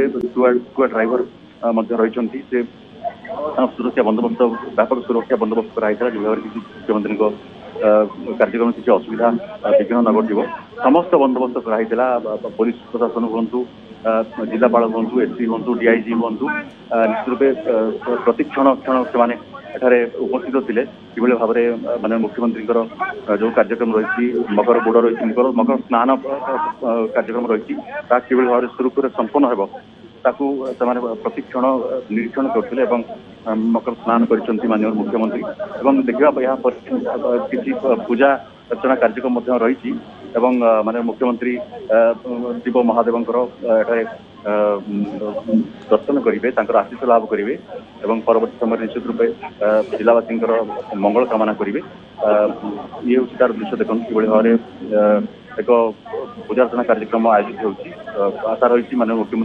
रूपे skua driver रही से सुरक्षा बंदोबस्त व्यापक सुरक्षा बंदोबस्त कराई जो भाव किसी मुख्यमंत्री कार्यक्रम किसी असुविधा विघ्न न घटो समस्त बंदोबस्त कराई पुलिस प्रशासन हूँ जिलापाल हूँ एसपी हूँ डीआईजी हूँ निश्चित रूपे प्रति क्षण क्षण से उपस्थित थे कि भाव में माननीय मुख्यमंत्री जो कार्यक्रम रही मकर बुड़ रही मकर स्नान कार्यक्रम रही भाव में सुरुखुर संपन्न हो ताकू प्रति क्षण निरीक्षण करते मकर स्नान कर माननीय मुख्यमंत्री देखा यहाँ किसी पूजा अर्चना कार्यक्रम रही माननीय मुख्यमंत्री शिव महादेव दर्शन करेंगे आशीष लाभ करेंगे परवर्त समय निश्चित रूपे जिलावासी मंगल कामना करेंगे ये हूँ तार दृश्य देखो कि भाव में एक पूजा अर्चना कार्यक्रम आयोजित होती आशा रही माननीय मुख्यमंत्री